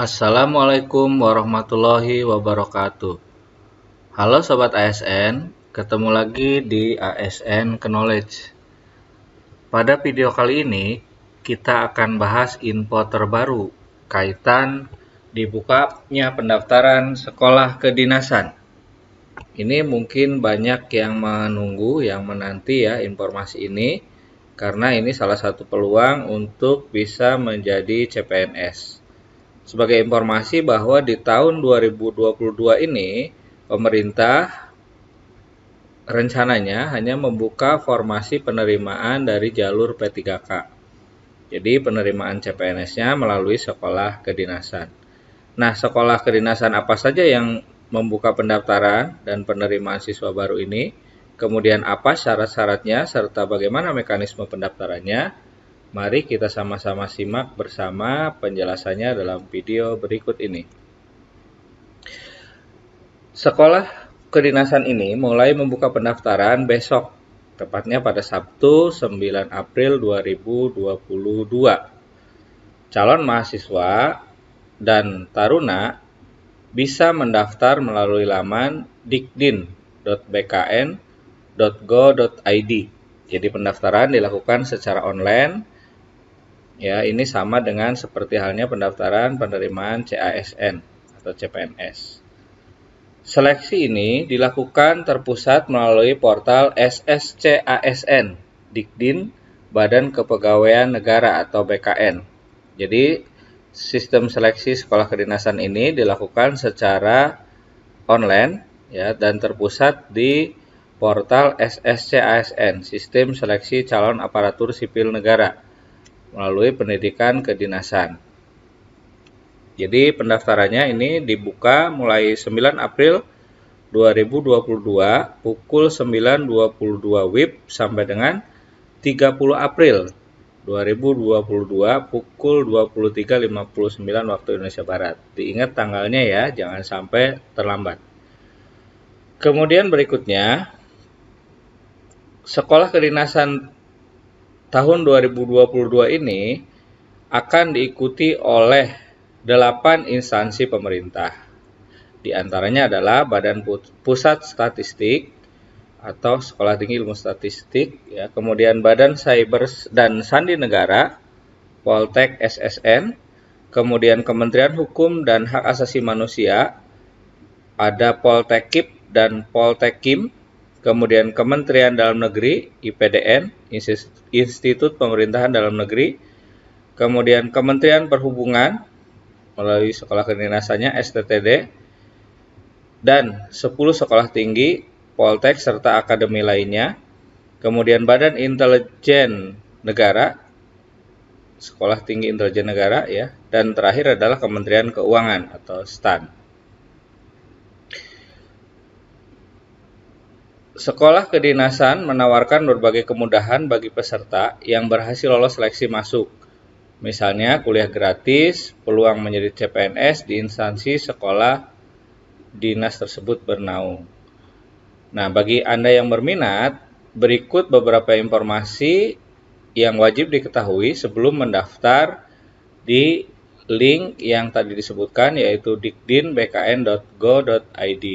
Assalamualaikum warahmatullahi wabarakatuh. Halo Sobat ASN, ketemu lagi di ASN Knowledge. Pada video kali ini, kita akan bahas info terbaru kaitan dibukanya pendaftaran sekolah kedinasan. Ini mungkin banyak yang menunggu, yang menanti ya informasi ini, karena ini salah satu peluang untuk bisa menjadi CPNS. Sebagai informasi bahwa di tahun 2022 ini, pemerintah rencananya hanya membuka formasi penerimaan dari jalur P3K. Jadi penerimaan CPNS-nya melalui sekolah kedinasan. Nah, sekolah kedinasan apa saja yang membuka pendaftaran dan penerimaan siswa baru ini? Kemudian apa syarat-syaratnya serta bagaimana mekanisme pendaftarannya? Mari kita sama-sama simak bersama penjelasannya dalam video berikut ini. Sekolah kedinasan ini mulai membuka pendaftaran besok, tepatnya pada Sabtu 9 April 2022. Calon mahasiswa dan taruna bisa mendaftar melalui laman dikdin.bkn.go.id. Jadi pendaftaran dilakukan secara online. Ya, ini sama dengan seperti halnya pendaftaran penerimaan CASN atau CPNS. Seleksi ini dilakukan terpusat melalui portal SSCASN, Dikdin, Badan Kepegawaian Negara atau BKN. Jadi, sistem seleksi sekolah kedinasan ini dilakukan secara online ya, dan terpusat di portal SSCASN, Sistem Seleksi Calon Aparatur Sipil Negara, melalui pendidikan kedinasan. Jadi pendaftarannya ini dibuka mulai 9 April 2022 pukul 9.22 WIB sampai dengan 30 April 2022 pukul 23.59 waktu Indonesia Barat. Diingat tanggalnya ya, jangan sampai terlambat. Kemudian berikutnya, sekolah kedinasan tahun 2022 ini akan diikuti oleh 8 instansi pemerintah. Di antaranya adalah Badan Pusat Statistik atau Sekolah Tinggi Ilmu Statistik, ya, kemudian Badan Cyber dan Sandi Negara, Poltek SSN, kemudian Kementerian Hukum dan Hak Asasi Manusia, ada Poltekip dan Poltekim, kemudian Kementerian Dalam Negeri, IPDN, Institut Pemerintahan Dalam Negeri, kemudian Kementerian Perhubungan, melalui sekolah kedinasannya STTD, dan 10 sekolah tinggi, Poltek, serta akademi lainnya, kemudian Badan Intelijen Negara, Sekolah Tinggi Intelijen Negara, ya, dan terakhir adalah Kementerian Keuangan atau STAN. Sekolah kedinasan menawarkan berbagai kemudahan bagi peserta yang berhasil lolos seleksi masuk. Misalnya kuliah gratis, peluang menjadi CPNS di instansi sekolah dinas tersebut bernaung. Nah, bagi Anda yang berminat, berikut beberapa informasi yang wajib diketahui sebelum mendaftar di link yang tadi disebutkan, yaitu dikdin.bkn.go.id.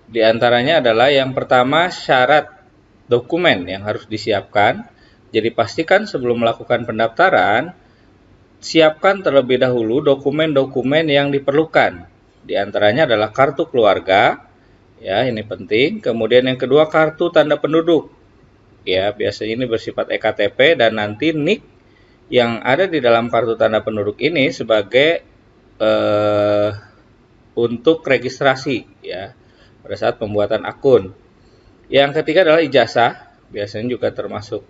Di antaranya adalah yang pertama, syarat dokumen yang harus disiapkan. Jadi pastikan sebelum melakukan pendaftaran, siapkan terlebih dahulu dokumen-dokumen yang diperlukan. Di antaranya adalah kartu keluarga, ya, ini penting. Kemudian yang kedua, kartu tanda penduduk. Ya, biasanya ini bersifat EKTP dan nanti NIK yang ada di dalam kartu tanda penduduk ini sebagai untuk registrasi, ya, pada saat pembuatan akun. Yang ketiga adalah ijazah, biasanya juga termasuk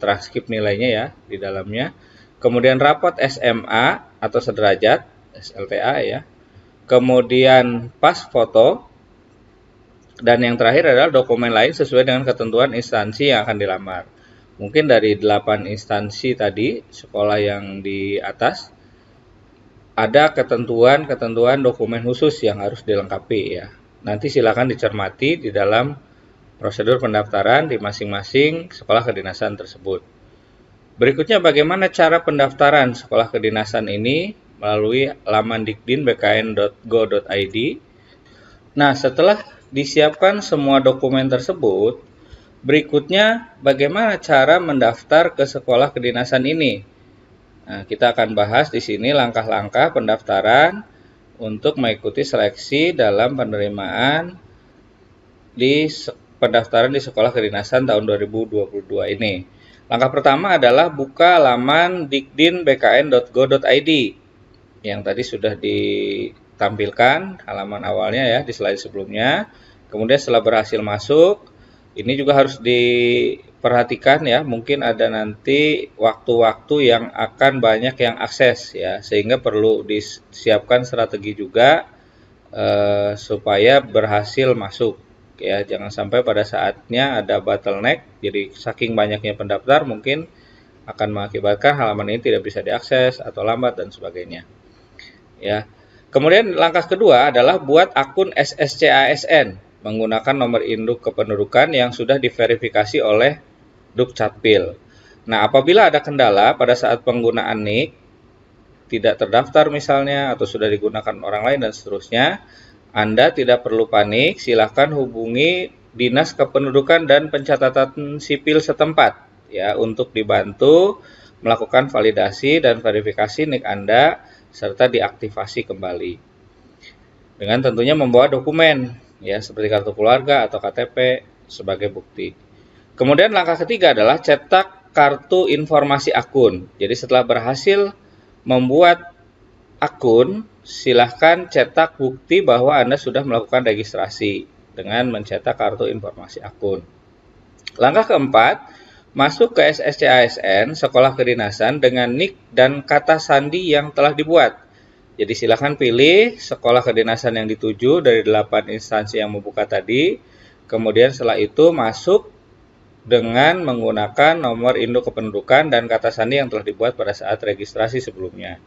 transkrip nilainya ya di dalamnya. Kemudian rapot SMA atau sederajat, SLTA ya. Kemudian pas foto. Dan yang terakhir adalah dokumen lain sesuai dengan ketentuan instansi yang akan dilamar. Mungkin dari 8 instansi tadi, sekolah yang di atas, ada ketentuan dokumen khusus yang harus dilengkapi ya. Nanti silakan dicermati di dalam prosedur pendaftaran di masing-masing sekolah kedinasan tersebut. Berikutnya bagaimana cara pendaftaran sekolah kedinasan ini melalui laman dikdin.bkn.go.id. Nah, setelah disiapkan semua dokumen tersebut, berikutnya bagaimana cara mendaftar ke sekolah kedinasan ini. Nah, kita akan bahas di sini langkah-langkah pendaftaran untuk mengikuti seleksi dalam penerimaan di pendaftaran di sekolah kedinasan tahun 2022 ini. Langkah pertama adalah buka laman dikdin.bkn.go.id yang tadi sudah ditampilkan halaman awalnya ya di slide sebelumnya. Kemudian setelah berhasil masuk, ini juga harus diperhatikan ya, mungkin ada nanti waktu-waktu yang akan banyak yang akses ya, sehingga perlu disiapkan strategi juga supaya berhasil masuk. Ya, jangan sampai pada saatnya ada bottleneck, jadi saking banyaknya pendaftar mungkin akan mengakibatkan halaman ini tidak bisa diakses atau lambat dan sebagainya. Ya. Kemudian langkah kedua adalah buat akun SSCASN menggunakan nomor induk kependudukan yang sudah diverifikasi oleh Dukcapil. Nah, apabila ada kendala pada saat penggunaan NIK tidak terdaftar misalnya atau sudah digunakan orang lain dan seterusnya, Anda tidak perlu panik, silahkan hubungi Dinas Kependudukan dan Pencatatan Sipil setempat ya untuk dibantu melakukan validasi dan verifikasi NIK Anda serta diaktifasi kembali. Dengan tentunya membawa dokumen ya seperti kartu keluarga atau KTP sebagai bukti. Kemudian langkah ketiga adalah cetak kartu informasi akun. Jadi setelah berhasil membuat akun, silahkan cetak bukti bahwa Anda sudah melakukan registrasi dengan mencetak kartu informasi akun. Langkah keempat, masuk ke SSCASN, sekolah kedinasan dengan NIK dan kata sandi yang telah dibuat. Jadi silahkan pilih sekolah kedinasan yang dituju dari 8 instansi yang membuka tadi. Kemudian setelah itu masuk dengan menggunakan nomor induk kependudukan dan kata sandi yang telah dibuat pada saat registrasi sebelumnya.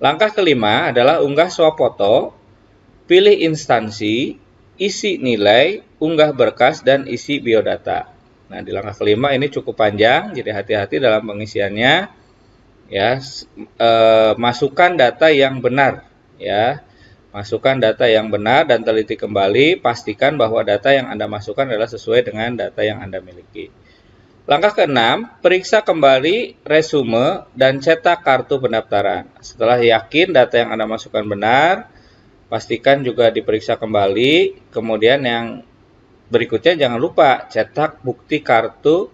Langkah kelima adalah unggah swafoto, pilih instansi, isi nilai, unggah berkas, dan isi biodata. Nah, di langkah kelima ini cukup panjang, jadi hati-hati dalam pengisiannya. Ya, masukkan data yang benar. Ya, masukkan data yang benar dan teliti kembali. Pastikan bahwa data yang Anda masukkan adalah sesuai dengan data yang Anda miliki. Langkah keenam, periksa kembali resume dan cetak kartu pendaftaran. Setelah yakin data yang Anda masukkan benar, pastikan juga diperiksa kembali. Kemudian yang berikutnya jangan lupa cetak bukti kartu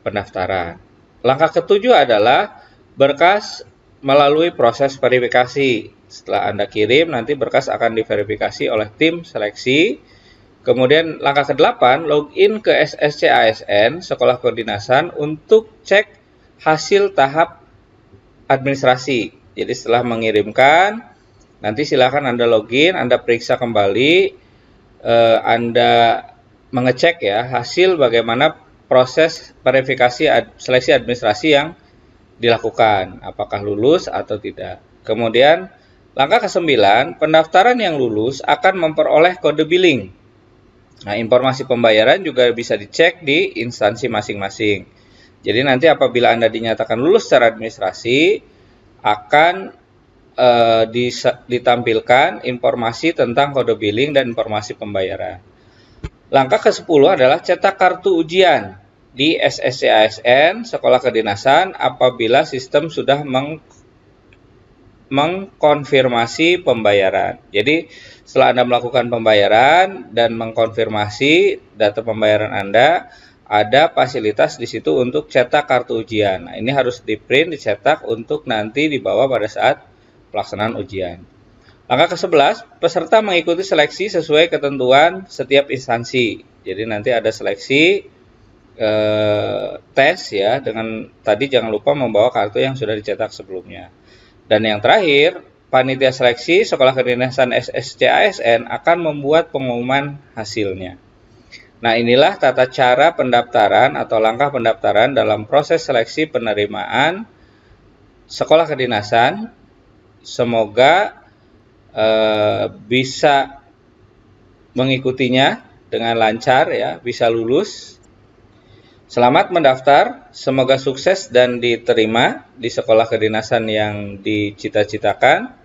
pendaftaran. Langkah ketujuh adalah berkas melalui proses verifikasi. Setelah Anda kirim, nanti berkas akan diverifikasi oleh tim seleksi. Kemudian langkah ke-8, login ke SSCASN, sekolah kedinasan, untuk cek hasil tahap administrasi. Jadi setelah mengirimkan, nanti silakan Anda login, Anda periksa kembali, Anda mengecek ya hasil bagaimana proses verifikasi seleksi administrasi yang dilakukan, apakah lulus atau tidak. Kemudian langkah ke-9, pendaftaran yang lulus akan memperoleh kode billing. Nah, informasi pembayaran juga bisa dicek di instansi masing-masing. Jadi nanti apabila Anda dinyatakan lulus secara administrasi, akan ditampilkan informasi tentang kode billing dan informasi pembayaran. Langkah ke-10 adalah cetak kartu ujian di SSCASN, sekolah kedinasan, apabila sistem sudah mengkonfirmasi pembayaran. Jadi setelah Anda melakukan pembayaran dan mengkonfirmasi data pembayaran Anda, ada fasilitas di situ untuk cetak kartu ujian. Nah, ini harus di-print, dicetak untuk nanti dibawa pada saat pelaksanaan ujian. Langkah ke-11, peserta mengikuti seleksi sesuai ketentuan setiap instansi. Jadi nanti ada seleksi tes ya, dengan tadi jangan lupa membawa kartu yang sudah dicetak sebelumnya. Dan yang terakhir, panitia seleksi sekolah kedinasan SSCASN akan membuat pengumuman hasilnya. Nah, inilah tata cara pendaftaran atau langkah pendaftaran dalam proses seleksi penerimaan sekolah kedinasan. Semoga bisa mengikutinya dengan lancar ya, bisa lulus. Selamat mendaftar, semoga sukses dan diterima di sekolah kedinasan yang dicita-citakan.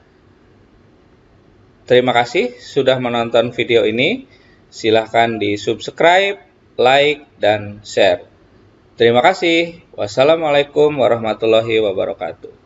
Terima kasih sudah menonton video ini. Silahkan di-subscribe, like, dan share. Terima kasih. Wassalamualaikum warahmatullahi wabarakatuh.